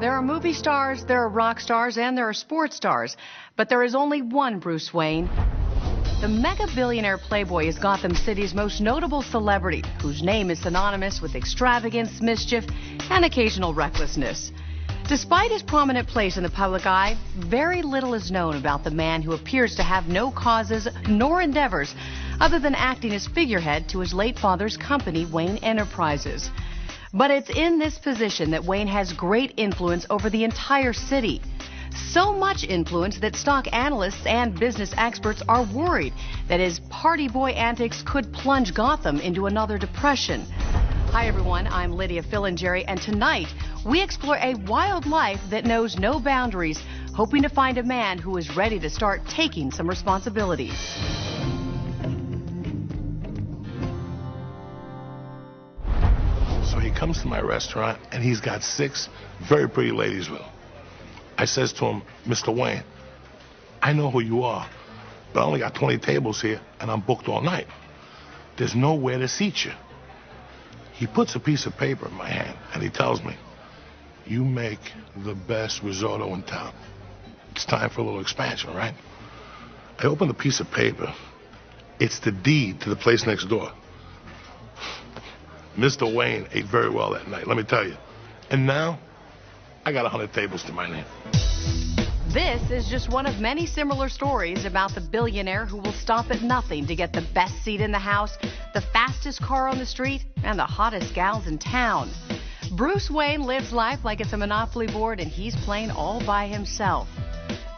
There are movie stars, there are rock stars, and there are sports stars. But there is only one Bruce Wayne. The mega billionaire playboy is Gotham City's most notable celebrity, whose name is synonymous with extravagance, mischief, and occasional recklessness. Despite his prominent place in the public eye, very little is known about the man who appears to have no causes nor endeavors other than acting as figurehead to his late father's company, Wayne Enterprises. But it's in this position that Wayne has great influence over the entire city. So much influence that stock analysts and business experts are worried that his party boy antics could plunge Gotham into another depression. Hi everyone, I'm Lydia Filingeri, and tonight we explore a wild life that knows no boundaries, hoping to find a man who is ready to start taking some responsibilities. So he comes to my restaurant and he's got 6 very pretty ladies with him. I says to him, Mr. Wayne, I know who you are, but I only got 20 tables here and I'm booked all night. There's nowhere to seat you. He puts a piece of paper in my hand and he tells me, you make the best risotto in town. It's time for a little expansion, right? I open the piece of paper. It's the deed to the place next door. Mr. Wayne ate very well that night, let me tell you. And now, I got 100 tables to my name. This is just one of many similar stories about the billionaire who will stop at nothing to get the best seat in the house, the fastest car on the street, and the hottest gals in town. Bruce Wayne lives life like it's a Monopoly board and he's playing all by himself.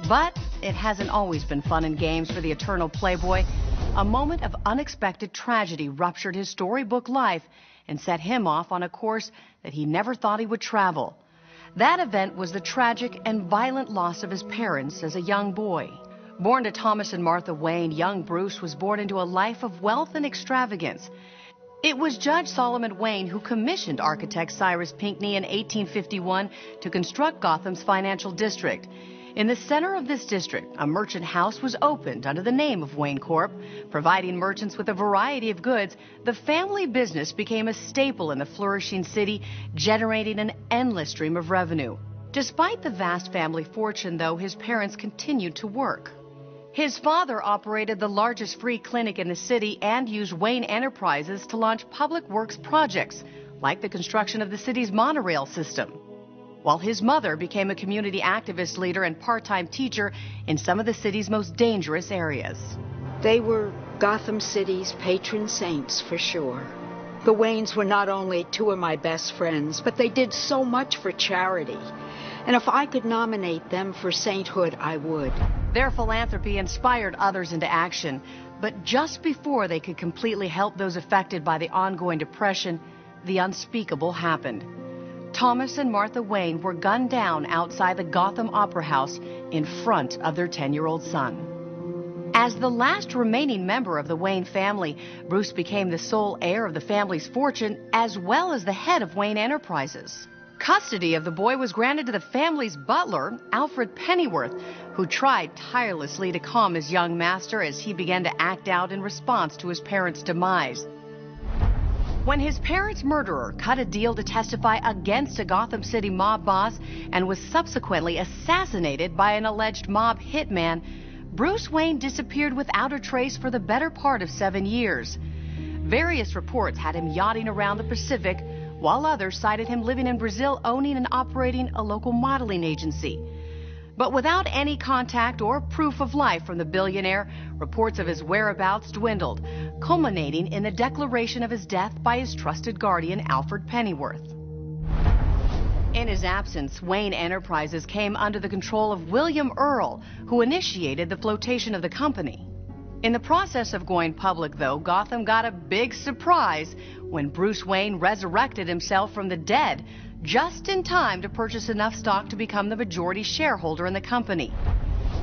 But it hasn't always been fun and games for the eternal playboy. A moment of unexpected tragedy ruptured his storybook life and set him off on a course that he never thought he would travel. That event was the tragic and violent loss of his parents as a young boy. Born to Thomas and Martha Wayne, young Bruce was born into a life of wealth and extravagance. It was Judge Solomon Wayne who commissioned architect Cyrus Pinckney in 1851 to construct Gotham's financial district. In the center of this district, a merchant house was opened under the name of Wayne Corp. Providing merchants with a variety of goods, the family business became a staple in the flourishing city, generating an endless stream of revenue. Despite the vast family fortune, though, his parents continued to work. His father operated the largest free clinic in the city and used Wayne Enterprises to launch public works projects, like the construction of the city's monorail system, while his mother became a community activist leader and part-time teacher in some of the city's most dangerous areas. They were Gotham City's patron saints, for sure. The Waynes were not only 2 of my best friends, but they did so much for charity. And if I could nominate them for sainthood, I would. Their philanthropy inspired others into action, but just before they could completely help those affected by the ongoing depression, the unspeakable happened. Thomas and Martha Wayne were gunned down outside the Gotham Opera House in front of their 10-year-old son. As the last remaining member of the Wayne family, Bruce became the sole heir of the family's fortune as well as the head of Wayne Enterprises. Custody of the boy was granted to the family's butler, Alfred Pennyworth, who tried tirelessly to calm his young master as he began to act out in response to his parents' demise. When his parents' murderer cut a deal to testify against a Gotham City mob boss and was subsequently assassinated by an alleged mob hitman, Bruce Wayne disappeared without a trace for the better part of 7 years. Various reports had him yachting around the Pacific, while others cited him living in Brazil, owning and operating a local modeling agency. But without any contact or proof of life from the billionaire, reports of his whereabouts dwindled, culminating in the declaration of his death by his trusted guardian, Alfred Pennyworth. In his absence, Wayne Enterprises came under the control of William Earl, who initiated the flotation of the company. In the process of going public, though, Gotham got a big surprise when Bruce Wayne resurrected himself from the dead, just in time to purchase enough stock to become the majority shareholder in the company.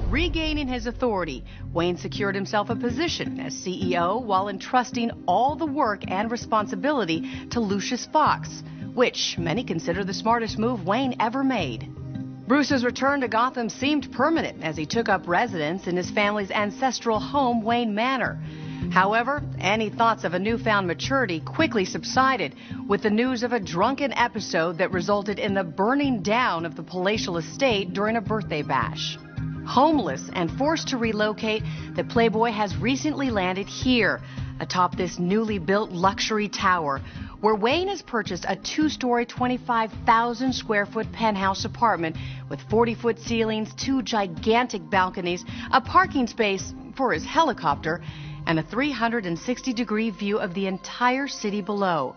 Regaining his authority, Wayne secured himself a position as CEO while entrusting all the work and responsibility to Lucius Fox, which many consider the smartest move Wayne ever made. Bruce's return to Gotham seemed permanent as he took up residence in his family's ancestral home, Wayne Manor. However, any thoughts of a newfound maturity quickly subsided with the news of a drunken episode that resulted in the burning down of the palatial estate during a birthday bash. Homeless and forced to relocate, the Playboy has recently landed here, atop this newly built luxury tower, where Wayne has purchased a 2-story, 25,000 square foot penthouse apartment with 40-foot ceilings, 2 gigantic balconies, a parking space for his helicopter, and a 360-degree view of the entire city below.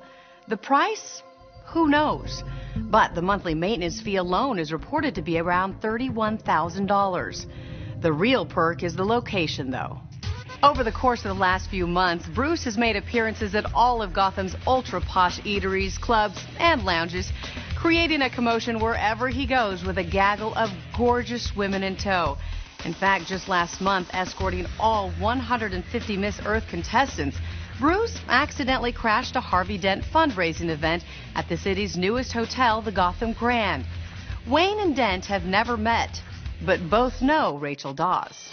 The price? Who knows? But the monthly maintenance fee alone is reported to be around $31,000. The real perk is the location, though. Over the course of the last few months, Bruce has made appearances at all of Gotham's ultra-posh eateries, clubs, and lounges, creating a commotion wherever he goes with a gaggle of gorgeous women in tow. In fact, just last month, escorting all 150 Miss Earth contestants, Bruce accidentally crashed a Harvey Dent fundraising event at the city's newest hotel, the Gotham Grand. Wayne and Dent have never met, but both know Rachel Dawes.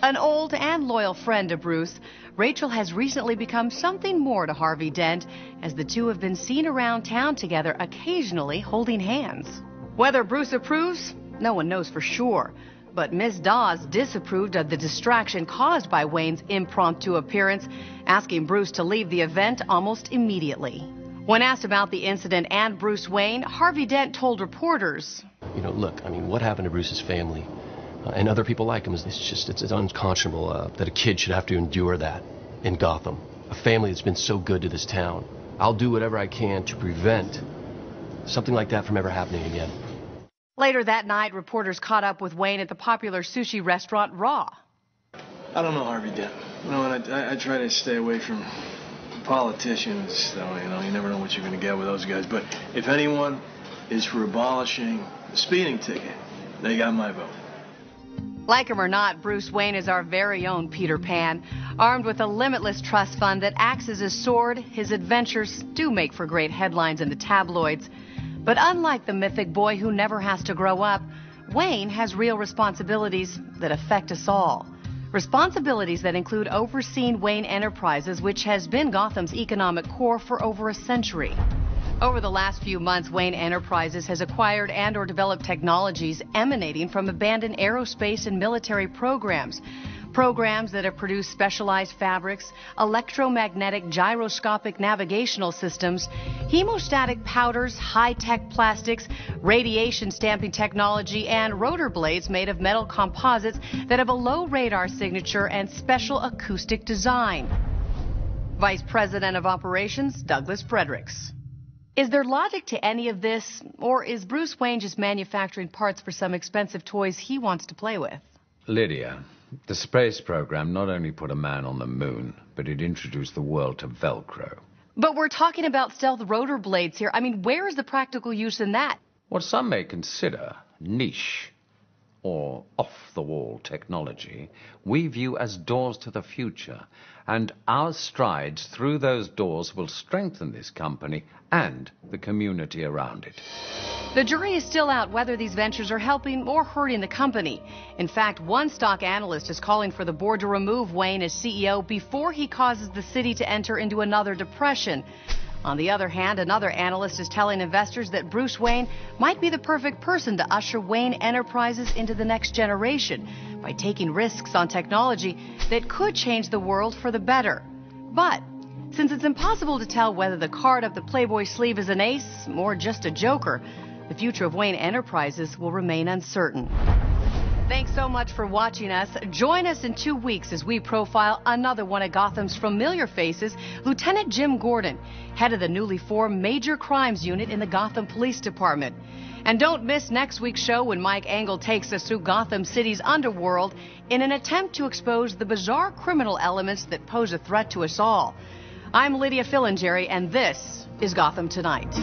An old and loyal friend to Bruce, Rachel has recently become something more to Harvey Dent, as the two have been seen around town together, occasionally holding hands. Whether Bruce approves, no one knows for sure. But Miss Dawes disapproved of the distraction caused by Wayne's impromptu appearance, asking Bruce to leave the event almost immediately. When asked about the incident and Bruce Wayne, Harvey Dent told reporters, Look, what happened to Bruce's family and other people like him, it's unconscionable that a kid should have to endure that in Gotham. A family that's been so good to this town. I'll do whatever I can to prevent something like that from ever happening again. Later that night, reporters caught up with Wayne at the popular sushi restaurant Raw. I don't know Harvey Dent. I try to stay away from politicians, though, you never know what you're going to get with those guys. But if anyone is for abolishing the speeding ticket, they got my vote. Like him or not, Bruce Wayne is our very own Peter Pan. Armed with a limitless trust fund that acts as his sword, his adventures do make for great headlines in the tabloids. But unlike the mythic boy who never has to grow up, Wayne has real responsibilities that affect us all. Responsibilities that include overseeing Wayne Enterprises, which has been Gotham's economic core for over a century. Over the last few months, Wayne Enterprises has acquired and/or developed technologies emanating from abandoned aerospace and military programs. Programs that have produced specialized fabrics, electromagnetic gyroscopic navigational systems, hemostatic powders, high-tech plastics, radiation stamping technology, and rotor blades made of metal composites that have a low radar signature and special acoustic design. Vice President of Operations, Douglas Fredericks. Is there logic to any of this, or is Bruce Wayne just manufacturing parts for some expensive toys he wants to play with? Lydia, the space program not only put a man on the moon, but it introduced the world to Velcro. But we're talking about stealth rotor blades here. Where is the practical use in that? What some may consider niche or off-the-wall technology, we view as doors to the future, and our strides through those doors will strengthen this company and the community around it. The jury is still out whether these ventures are helping or hurting the company. In fact, one stock analyst is calling for the board to remove Wayne as CEO before he causes the city to enter into another depression. On the other hand, another analyst is telling investors that Bruce Wayne might be the perfect person to usher Wayne Enterprises into the next generation by taking risks on technology that could change the world for the better. But since it's impossible to tell whether the card up the Playboy sleeve is an ace or just a joker, the future of Wayne Enterprises will remain uncertain. Thanks so much for watching us. Join us in 2 weeks as we profile another one of Gotham's familiar faces, Lieutenant Jim Gordon, head of the newly formed Major Crimes Unit in the Gotham Police Department. And don't miss next week's show when Mike Engel takes us through Gotham City's underworld in an attempt to expose the bizarre criminal elements that pose a threat to us all. I'm Lydia Fillingerry, and this is Gotham Tonight.